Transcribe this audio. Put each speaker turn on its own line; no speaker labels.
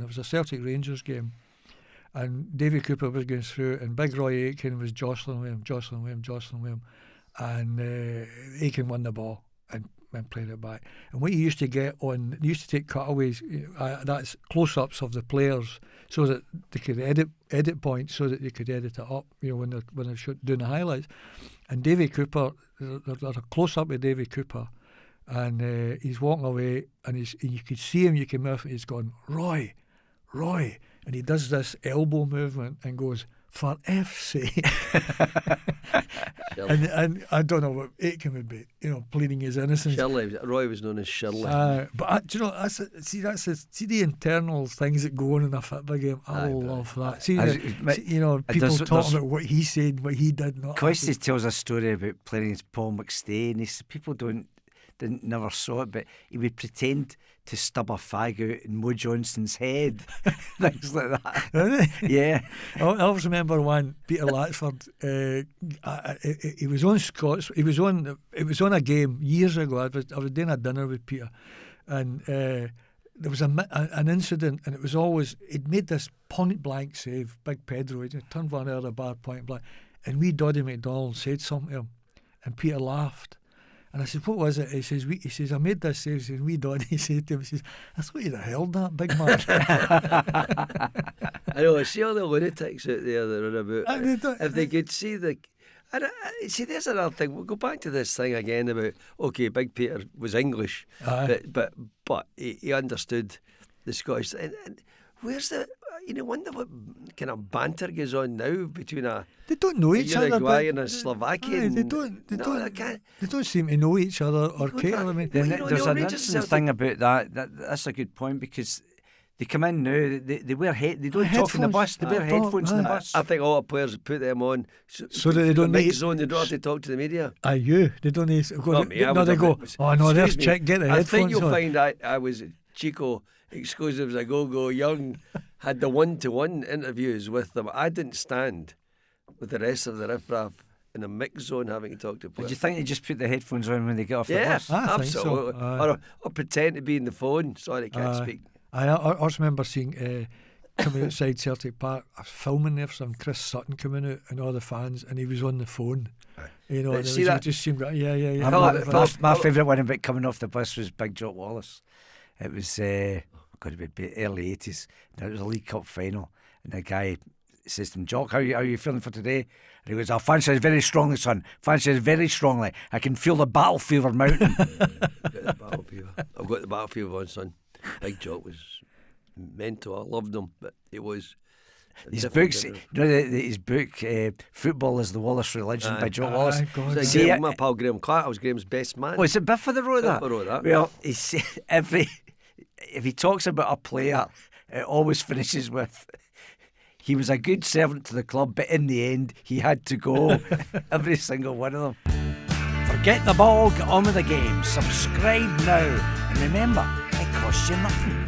it was a Celtic Rangers game, and Davy Cooper was going through, and Big Roy Aitken was jostling with him, and Aitken won the ball and played it back. And what you used to get on, you used to take cutaways, that's close-ups of the players, so that they could edit points, so that they could edit it up, when they're doing the highlights. And Davy Cooper, there's a close-up of Davy Cooper, and he's walking away, and you could see him, you can move, and he's going, Roy, and he does this elbow movement and goes, for F's sake. and I don't know what Aitken would be, pleading his innocence.
Shirley, Roy was known as Shirley.
But do you know, see the internal things that go on in a football game. I love that. People talking about what he said, what he did not.
Coisty tells a story about playing against Paul McStay, and he said people never saw it, but he would pretend to stub a fag out in Mo Johnston's head, things like that.
Really?
Yeah.
I always remember one, Peter Latchford. He was on Scots. It was on a game years ago. I was doing a dinner with Peter, and there was an incident, and it was always he'd made this point blank save, big Pedro. He turned one out of the bar point blank, and wee Doddy McDonald said something to him, and Peter laughed. And I said, what was it? He says, I made this save. He says, wee Doddy said to him, he says, I thought you'd have held that, big man.
I know, see all the lunatics out there that are about, if they could see see, there's another thing. We'll go back to this thing again about, okay, Big Peter was English, but he understood the Scottish. And where's the, wonder what kind of banter goes on now between
they don't know each other,
Uruguayan and Slovakian.
They don't seem to know each other or care. I mean,
there's an interesting thing about that. That's a good point, because they come in now. They wear they don't talk in the bus. They wear headphones in the bus.
I think all the players put them on
so that they don't
need zone. They don't have to talk to the media.
They don't need. They go. Oh no, there's check. Get the headphones on.
I think you'll find I was Chico exclusives. A Go Young had the one-to-one interviews with them. I didn't stand with the rest of the riffraff in a mixed zone having to talk to players.
Do you think they just put the headphones on when they get off the bus?
Absolutely. So. Or pretend to be in the phone. Sorry, I can't speak.
I also remember seeing coming outside Celtic Park. I was filming there for some Chris Sutton coming out and all the fans, and he was on the phone.
See that?
Just seemed, yeah.
My favourite one about coming off the bus was Big Jock Wallace. It was got to be early 80s. It was a League Cup final, and the guy says to him, Jock, how are you feeling for today? And he goes, I fancy it very strongly, son. Fancy it very strongly. I can feel the battle fever mounting.
I've got the battle fever on, son. Big Jock was mental. I loved him, but it was.
His books, his book, Football is the Wallace Religion by Jock Wallace.
My pal Graham Clark, I was Graham's best man.
Was it Biffy that wrote that?
Wrote that.
Well, if he talks about a player, it always finishes with, he was a good servant to the club, but in the end, he had to go. Every single one of them. Forget the ball, get on with the game. Subscribe now. And remember, it costs you nothing.